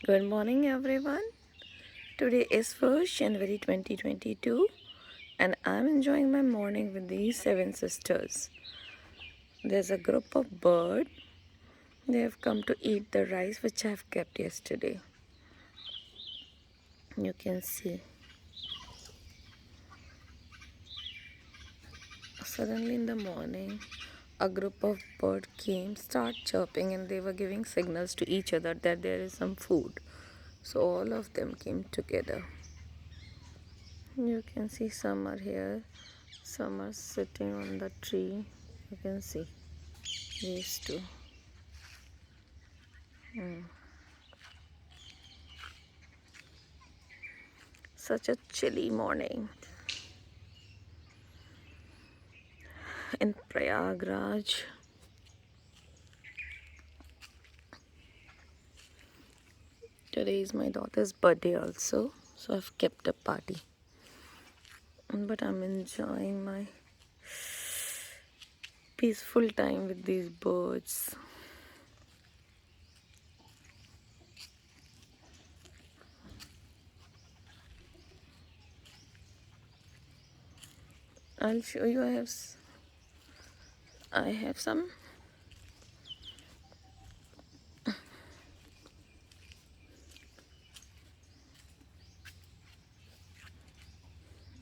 Good morning, everyone. Today is 1st January 2022, and I'm enjoying my morning with these seven sisters. There's a group of birds. They have come to eat the rice which I've kept yesterday. You can see. Suddenly in the morning, a group of birds came, start chirping, and they were giving signals to each other that there is some food. So all of them came together. You can see some are here, some are sitting on the tree. You can see these two. Such a chilly morning in Prayagraj. Today is my daughter's birthday also, so I've kept a party. But I'm enjoying my peaceful time with these birds. I'll show you. I have some.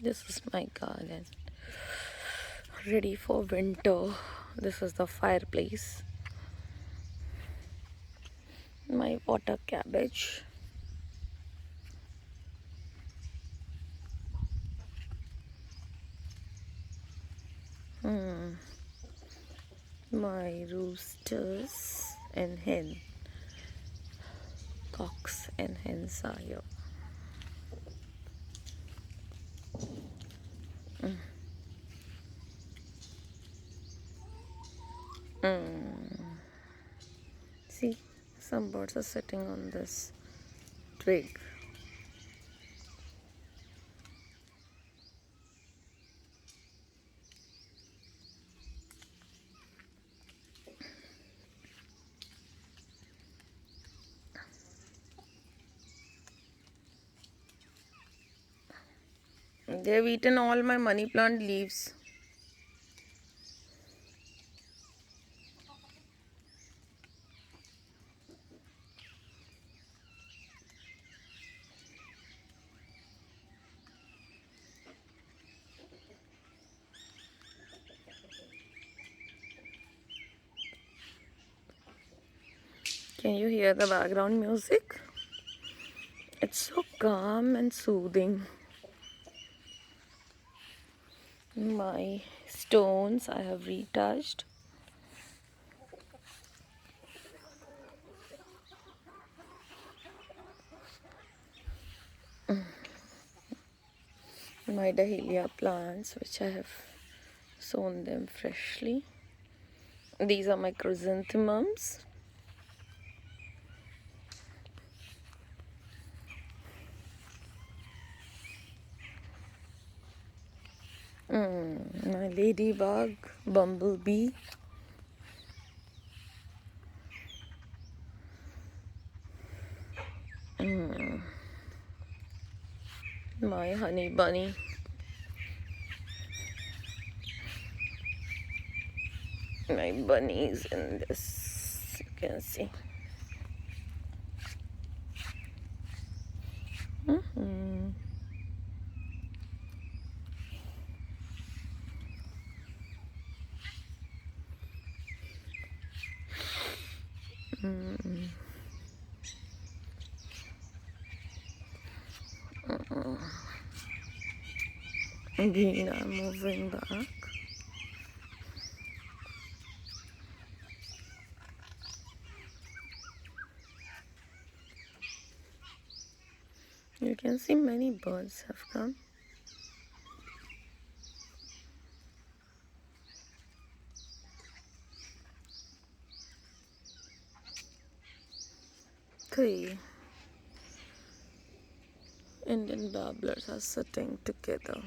This is my garden, ready for winter. This is the fireplace. My water cabbage. My roosters and hen. Cocks and hens are here. See, some birds are sitting on this twig. They've eaten all my money plant leaves. Can you hear the background music? It's so calm and soothing. My stones I have retouched. My dahlia plants, which I have sown them freshly. These are my chrysanthemums. My ladybug, bumblebee. My honey bunny. My bunnies in this, you can see. Again, I'm moving back. You can see many birds have come. Three Indian babblers are sitting together.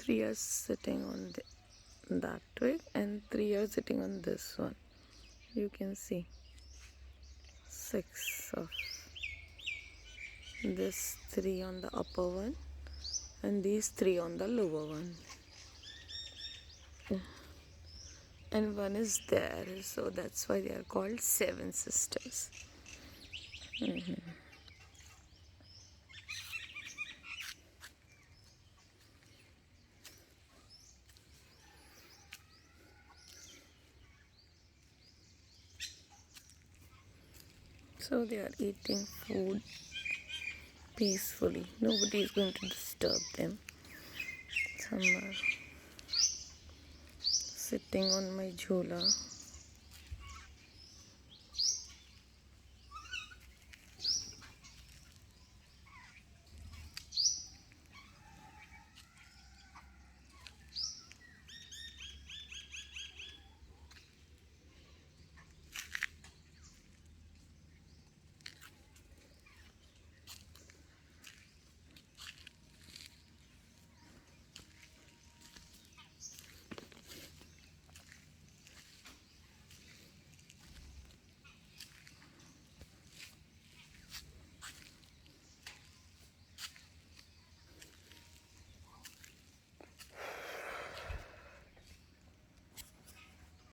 three are sitting on that twig and three are sitting on this one. You can see six of this, three on the upper one and these three on the lower one, and one is there, so that's why they are called seven sisters. So they are eating food peacefully. Nobody is going to disturb them. Some are sitting on my jhula.